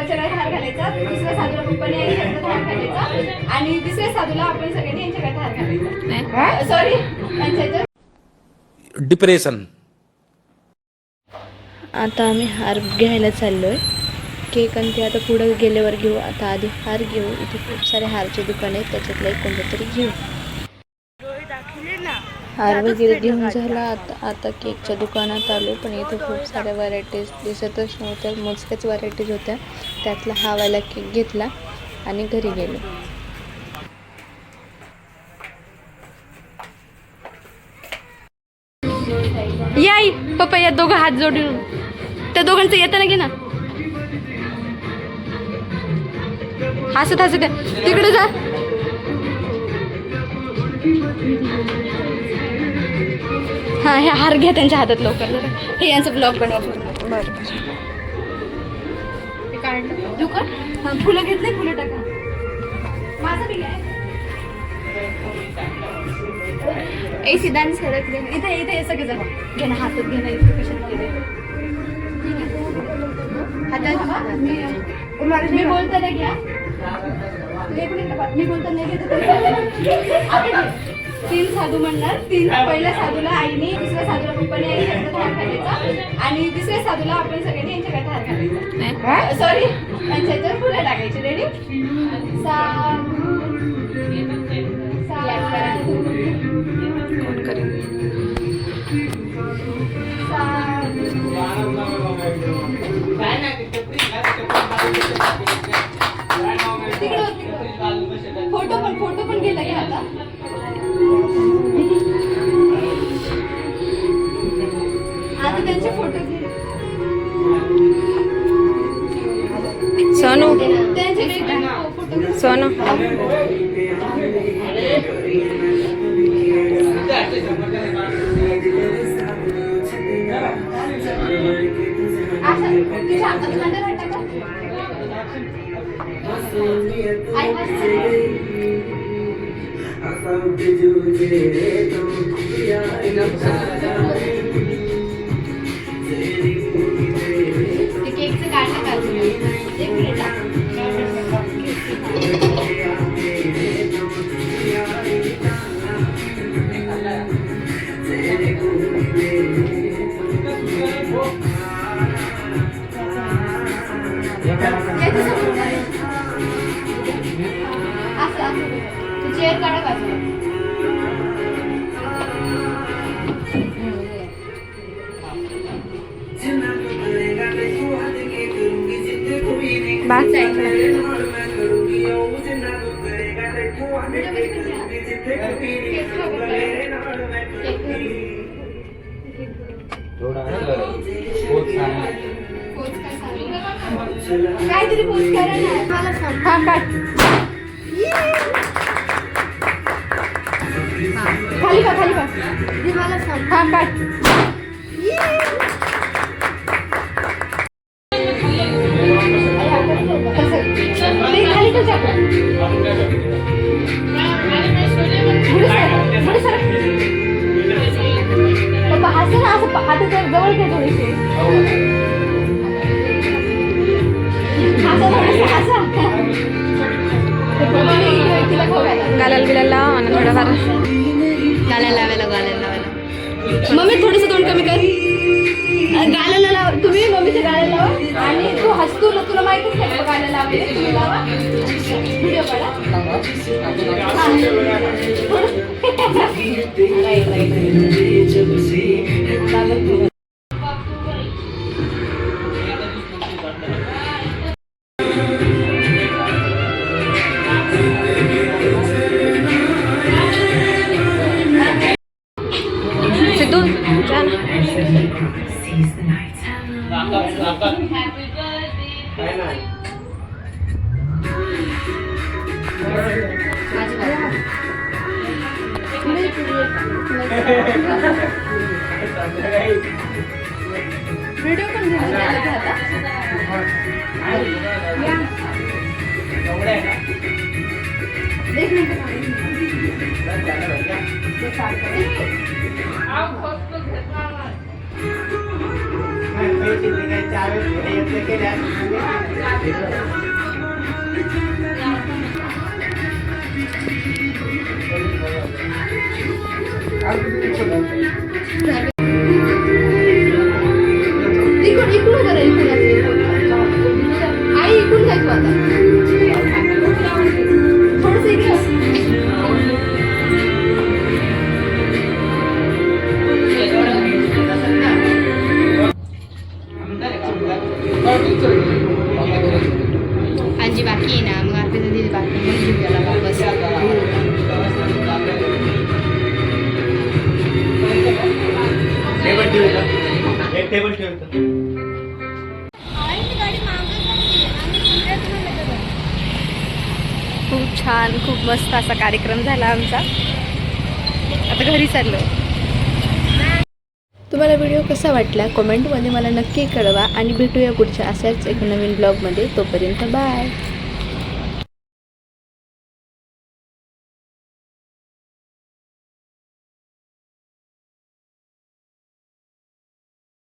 पप्पाच्या गळ्यात हार घालायचा, दुसऱ्या साधूला पप्पाने आई ह्याच्यात हार घालायचा आणि तिसऱ्या साधूला आपण सगळ्यांनी यांच्या गळ्यात हार घालायचा. सॉरी, यांच्या डिप्रेशन. आता आम्ही हार घ्यायला चाललोय. केक आणि ते आता पुढे गेल्यावर घेऊ. आता आधी हार घेऊ. इथे खूप सारे हारचे दुकान आहेत, त्याच्यातलं एक कोणतं तरी घेऊ. हार वगैरे घेऊन झाला. आता केकच्या दुकानात आलो, पण इथे खूप साऱ्या व्हरायटीज दिसतच नव्हत्या. मोजक्याच व्हरायटीज होत्या. त्यातला हा वाला केक घेतला आणि घरी गेलो. याई पप्पा, या दोघं हात जोडून त्या दोघांचं येताना घे ना. हसत हसत तिकडे जा. हा, हे हार घ्या त्यांच्या हातात लवकर जरा. हे यांचं ब्लॉग बनवा. बरं दुकान. हा, फुलं घेतले, फुलं टाका. माझं बिल आहे. ए सिद्धांत सरक दे. इथे इथे सगळे जण घे ना, हातात घे ना. इथे कशाला गेले हातात. मी बोलताना घ्या. मी बोलताना घेतो. 3 साधू म्हणणार. पहिल्या साधूला आईने, दुसऱ्या साधूला पप्पाने आई ह्याच्यात हार घालायचा आणि तिसऱ्या साधूला आपण सगळ्यांनी यांच्या गळ्यात हार घालायचा. सॉरी, यांच्या ह्याच्यावर फुलं टाकायची. रेडी? फोटो पण गेला घ्या आता. आता त्यांचे फोटो घे. सोनू, त्यांचे फोटो. सोनू तुझ्या हातात खांदा राहता का? केकचं काढलं का? एक मिनिट. चेअर काढा बाजूला. काहीतरी पोस्ट करा ना. हा काढ. खाली का, खाली का. हा काढ. खाली का जा. पप्पा हसं ना, असं हाताच्या जवळ घे थोडीशी. गालाला बिलाला लावा ना थोडंफार. गालाला लावायला. मम्मी थोडंसं तोंड कमी कर. गालाला लावा तुम्ही. मम्मीच्या गालाला लावा. आणि तू हसतो ना, तुला माहितीच नाही गालाला लावले. तुम्ही लावा. व्हिडिओ काढा. सिद्धू व्हिडिओ पण घेऊ. थोडंसं इकडे बस. आजी बाकी आहे ना, मग आता दिली बाकी मग घेऊन गेला वापस. टेबल ठेवतो. खूप छान, खूप मस्त असा कार्यक्रम झाला आमचा. आता घरी चाललो. तुम्हाला व्हिडिओ कसा वाटला कमेंटमध्ये मला नक्की कळवा आणि भेटूया पुढच्या अशाच एक नवीन ब्लॉगमध्ये. तोपर्यंत बाय.